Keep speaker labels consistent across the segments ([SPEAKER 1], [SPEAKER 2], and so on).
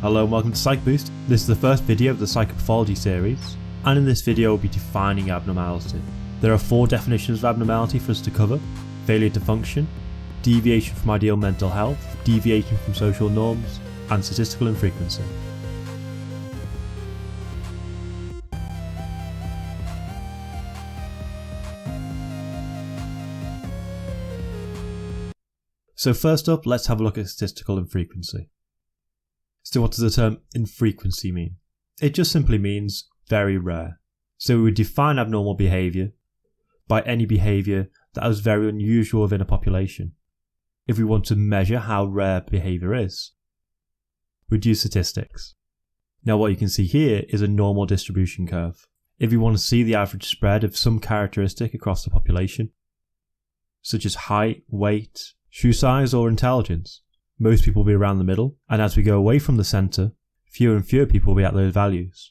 [SPEAKER 1] Hello and welcome to Psych Boost. This is the first video of the Psychopathology series, and in this video we'll be defining abnormality. There are 4 definitions of abnormality for us to cover: failure to function, deviation from ideal mental health, deviation from social norms, and statistical infrequency. So first up, let's have a look at statistical infrequency. So what does the term infrequency mean? It just simply means very rare. So we would define abnormal behaviour by any behaviour that is very unusual within a population. If we want to measure how rare behaviour is, we'd use statistics. Now what you can see here is a normal distribution curve. If we want to see the average spread of some characteristic across the population, such as height, weight, shoe size or intelligence, most people will be around the middle, and as we go away from the centre, fewer and fewer people will be at those values.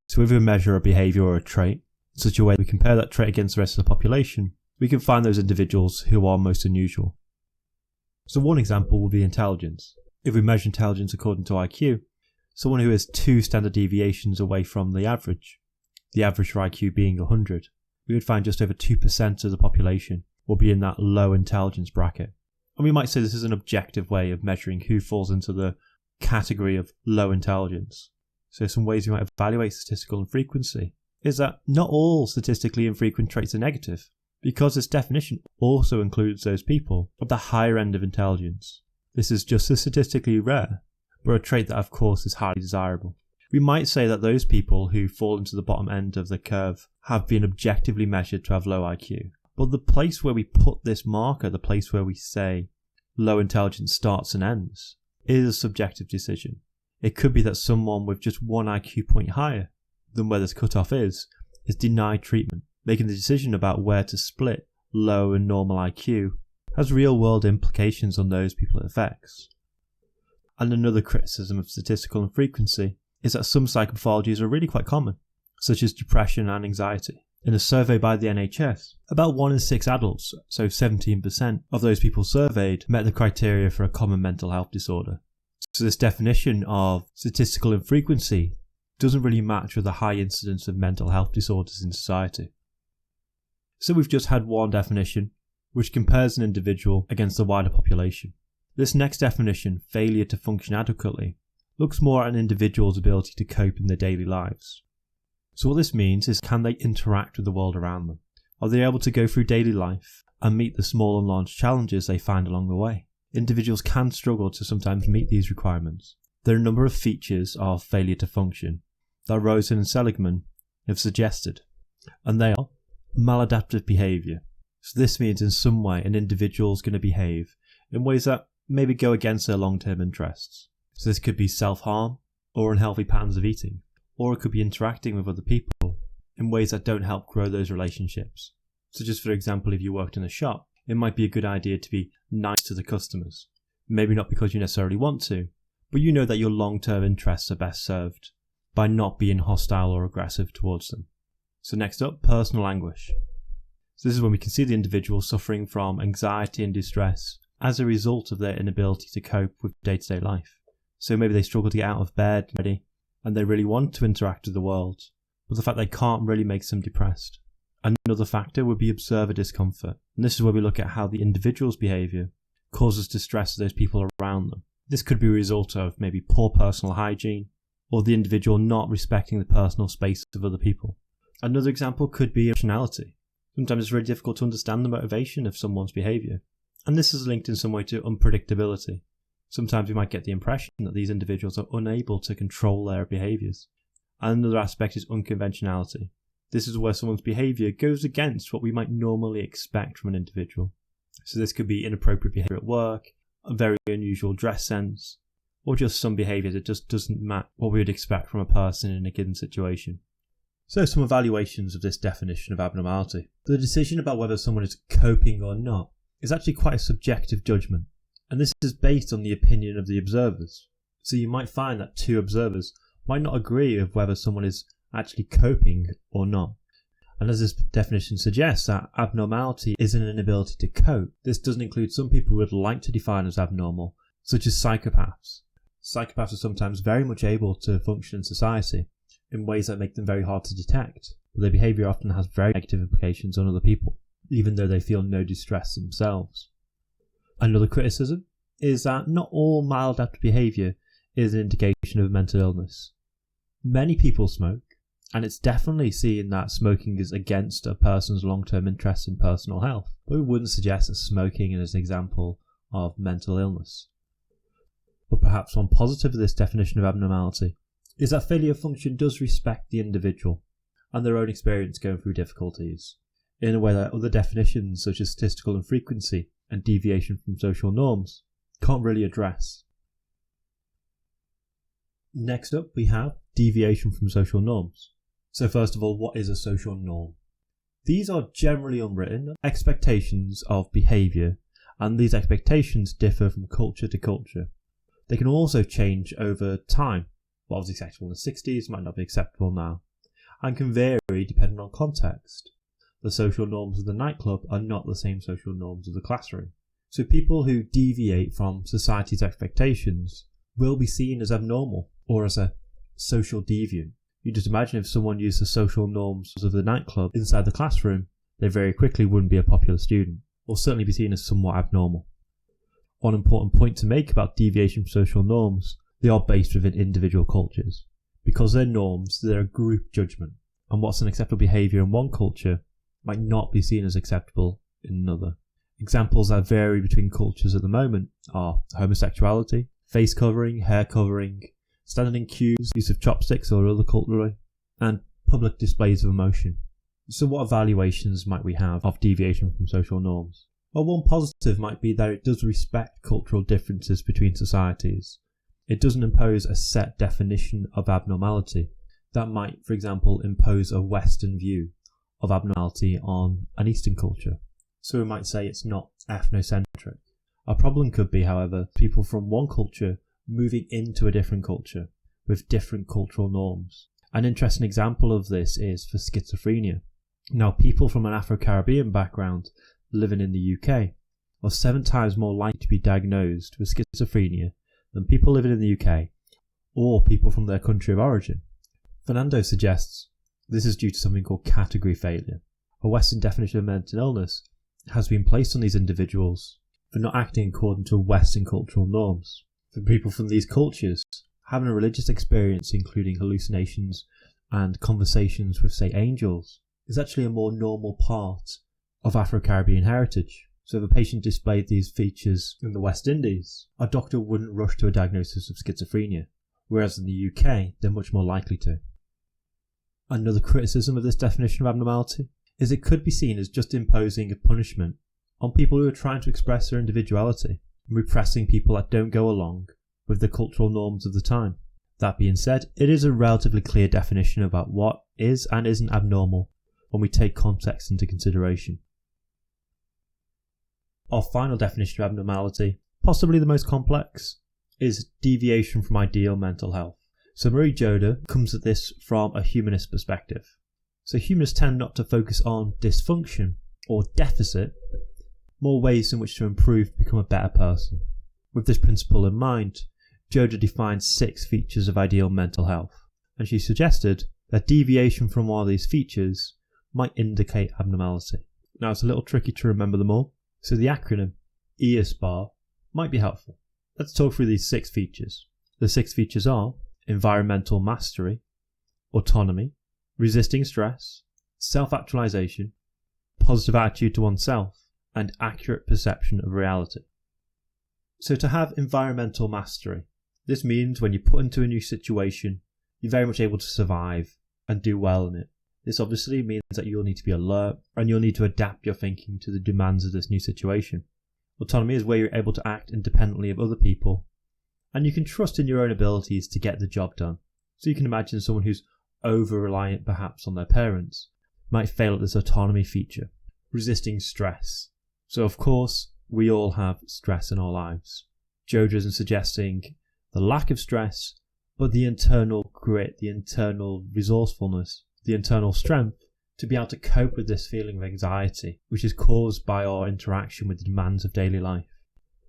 [SPEAKER 1] So if we measure a behaviour or a trait in such a way that we compare that trait against the rest of the population, we can find those individuals who are most unusual. So one example would be intelligence. If we measure intelligence according to IQ, someone who is 2 standard deviations away from the average for IQ being 100, we would find just over 2% of the population will be in that low intelligence bracket. And we might say this is an objective way of measuring who falls into the category of low intelligence. So some ways we might evaluate statistical infrequency is that not all statistically infrequent traits are negative, because this definition also includes those people of the higher end of intelligence. This is just as statistically rare, but a trait that of course is highly desirable. We might say that those people who fall into the bottom end of the curve have been objectively measured to have low IQ. But the place where we put this marker, the place where we say low intelligence starts and ends, is a subjective decision. It could be that someone with just 1 IQ point higher than where this cutoff is denied treatment. Making the decision about where to split low and normal IQ has real world implications on those people it affects. And another criticism of statistical infrequency is that some psychopathologies are really quite common, such as depression and anxiety. In a survey by the NHS, about 1 in 6 adults, so 17% of those people surveyed, met the criteria for a common mental health disorder. So this definition of statistical infrequency doesn't really match with the high incidence of mental health disorders in society. So we've just had one definition, which compares an individual against the wider population. This next definition, failure to function adequately, looks more at an individual's ability to cope in their daily lives. So what this means is, can they interact with the world around them? Are they able to go through daily life and meet the small and large challenges they find along the way? Individuals can struggle to sometimes meet these requirements. There are a number of features of failure to function that Rosen and Seligman have suggested, and they are maladaptive behaviour. So this means in some way an individual is going to behave in ways that maybe go against their long-term interests. So this could be self-harm or unhealthy patterns of eating. Or it could be interacting with other people in ways that don't help grow those relationships. So just for example, if you worked in a shop, it might be a good idea to be nice to the customers. Maybe not because you necessarily want to, but you know that your long-term interests are best served by not being hostile or aggressive towards them. So next up, personal anguish. So this is when we can see the individual suffering from anxiety and distress as a result of their inability to cope with day-to-day life. So maybe they struggle to get out of bed, and they really want to interact with the world, but the fact they can't really makes them depressed. Another factor would be observer discomfort, and this is where we look at how the individual's behaviour causes distress to those people around them. This could be a result of maybe poor personal hygiene, or the individual not respecting the personal space of other people. Another example could be irrationality. Sometimes it's really difficult to understand the motivation of someone's behaviour, and this is linked in some way to unpredictability. Sometimes we might get the impression that these individuals are unable to control their behaviours. And another aspect is unconventionality. This is where someone's behaviour goes against what we might normally expect from an individual. So this could be inappropriate behaviour at work, a very unusual dress sense, or just some behaviour that just doesn't match what we would expect from a person in a given situation. So some evaluations of this definition of abnormality. The decision about whether someone is coping or not is actually quite a subjective judgment. And this is based on the opinion of the observers. So you might find that 2 observers might not agree of whether someone is actually coping or not. And as this definition suggests, that abnormality is an inability to cope. This doesn't include some people who would like to define as abnormal, such as psychopaths. Psychopaths are sometimes very much able to function in society in ways that make them very hard to detect, but their behaviour often has very negative implications on other people, even though they feel no distress themselves. Another criticism is that not all maladaptive behaviour is an indication of mental illness. Many people smoke, and it's definitely seen that smoking is against a person's long-term interest in personal health, but we wouldn't suggest that smoking is an example of mental illness. But perhaps one positive of this definition of abnormality is that failure of function does respect the individual and their own experience going through difficulties, in a way that other definitions such as statistical infrequency and deviation from social norms can't really address. Next up we have deviation from social norms. So first of all, what is a social norm? These are generally unwritten expectations of behaviour, and these expectations differ from culture to culture. They can also change over time. What was acceptable in the 60s might not be acceptable now, and can vary depending on context. The social norms of the nightclub are not the same social norms of the classroom. So people who deviate from society's expectations will be seen as abnormal or as a social deviant. You just imagine if someone used the social norms of the nightclub inside the classroom, they very quickly wouldn't be a popular student, or certainly be seen as somewhat abnormal. One important point to make about deviation from social norms: they are based within individual cultures. Because they're norms, they're a group judgment, and what's an acceptable behaviour in one culture might not be seen as acceptable in another. Examples that vary between cultures at the moment are homosexuality, face covering, hair covering, standing in queues, use of chopsticks or other cutlery, and public displays of emotion. So what evaluations might we have of deviation from social norms? Well, one positive might be that it does respect cultural differences between societies. It doesn't impose a set definition of abnormality. That might, for example, impose a Western view of abnormality on an Eastern culture. So we might say it's not ethnocentric. A problem could be, however, people from one culture moving into a different culture with different cultural norms. An interesting example of this is for schizophrenia. Now, people from an Afro-Caribbean background living in the UK are 7 times more likely to be diagnosed with schizophrenia than people living in the UK or people from their country of origin. Fernando suggests this is due to something called category failure. A Western definition of mental illness has been placed on these individuals for not acting according to Western cultural norms. For people from these cultures, having a religious experience including hallucinations and conversations with, say, angels is actually a more normal part of Afro-Caribbean heritage. So if a patient displayed these features in the West Indies, a doctor wouldn't rush to a diagnosis of schizophrenia, whereas in the UK they're much more likely to. Another criticism of this definition of abnormality is it could be seen as just imposing a punishment on people who are trying to express their individuality, and repressing people that don't go along with the cultural norms of the time. That being said, it is a relatively clear definition about what is and isn't abnormal when we take context into consideration. Our final definition of abnormality, possibly the most complex, is deviation from ideal mental health. So Marie Joda comes at this from a humanist perspective. So humanists tend not to focus on dysfunction or deficit, more ways in which to improve to become a better person. With this principle in mind, Joda defines 6 features of ideal mental health, and she suggested that deviation from one of these features might indicate abnormality. Now it's a little tricky to remember them all, so the acronym ESBAR might be helpful. Let's talk through these 6 features. The 6 features are environmental mastery, autonomy, resisting stress, self-actualization, positive attitude to oneself, and accurate perception of reality. So to have environmental mastery, this means when you're put into a new situation, you're very much able to survive and do well in it. This obviously means that you'll need to be alert and you'll need to adapt your thinking to the demands of this new situation. Autonomy is where you're able to act independently of other people, and you can trust in your own abilities to get the job done. So you can imagine someone who's over-reliant perhaps on their parents might fail at this autonomy feature. Resisting stress. So of course, we all have stress in our lives. Joda isn't suggesting the lack of stress, but the internal grit, the internal resourcefulness, the internal strength to be able to cope with this feeling of anxiety, which is caused by our interaction with the demands of daily life.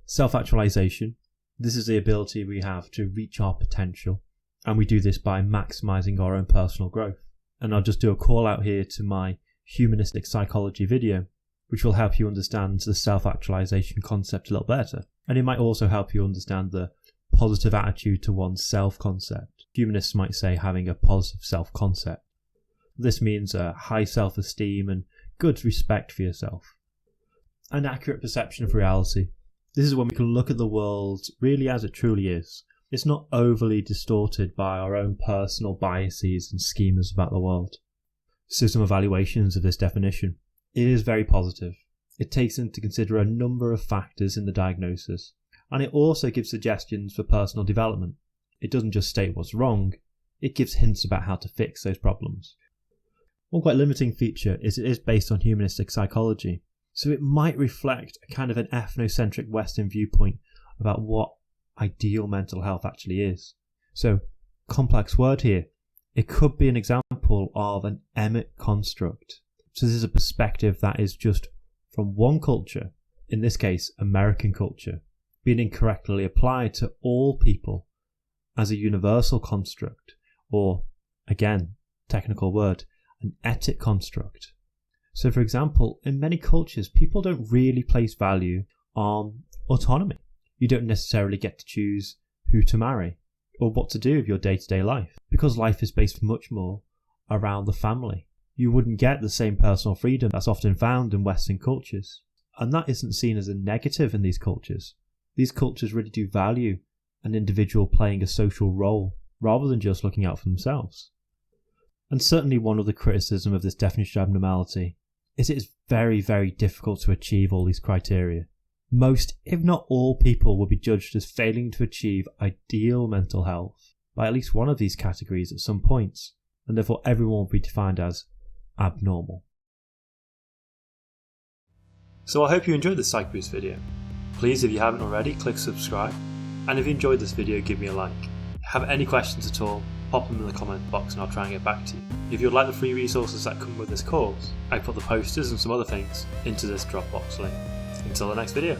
[SPEAKER 1] Self-actualization This is the ability we have to reach our potential, and we do this by maximising our own personal growth. And I'll just do a call out here to my humanistic psychology video, which will help you understand the self-actualization concept a little better. And it might also help you understand the positive attitude to one's self-concept. Humanists might say having a positive self-concept. This means a high self-esteem and good respect for yourself. An accurate perception of reality. This is when we can look at the world really as it truly is. It's not overly distorted by our own personal biases and schemas about the world. So some evaluations of this definition. It is very positive. It takes into consider a number of factors in the diagnosis, and it also gives suggestions for personal development. It doesn't just state what's wrong, it gives hints about how to fix those problems. One quite limiting feature is it is based on humanistic psychology, so it might reflect a kind of an ethnocentric Western viewpoint about what ideal mental health actually is. So, complex word here. It could be an example of an Emmett construct. So this is a perspective that is just from one culture, in this case American culture, being incorrectly applied to all people as a universal construct, or, again, technical word, an etic construct. So for example, in many cultures, people don't really place value on autonomy. You don't necessarily get to choose who to marry or what to do with your day-to-day life, because life is based much more around the family. You wouldn't get the same personal freedom that's often found in Western cultures. And that isn't seen as a negative in these cultures. These cultures really do value an individual playing a social role rather than just looking out for themselves. And certainly one of the criticism of this definition of abnormality is it is very, very difficult to achieve all these criteria. Most, if not all, people will be judged as failing to achieve ideal mental health by at least one of these categories at some points, and therefore everyone will be defined as abnormal. So I hope you enjoyed this Psych Boost video. Please, if you haven't already, click subscribe, and if you enjoyed this video, give me a like. If you have any questions at all, pop them in the comment box and I'll try and get back to you. If you'd like the free resources that come with this course, I put the posters and some other things into this Dropbox link. Until the next video.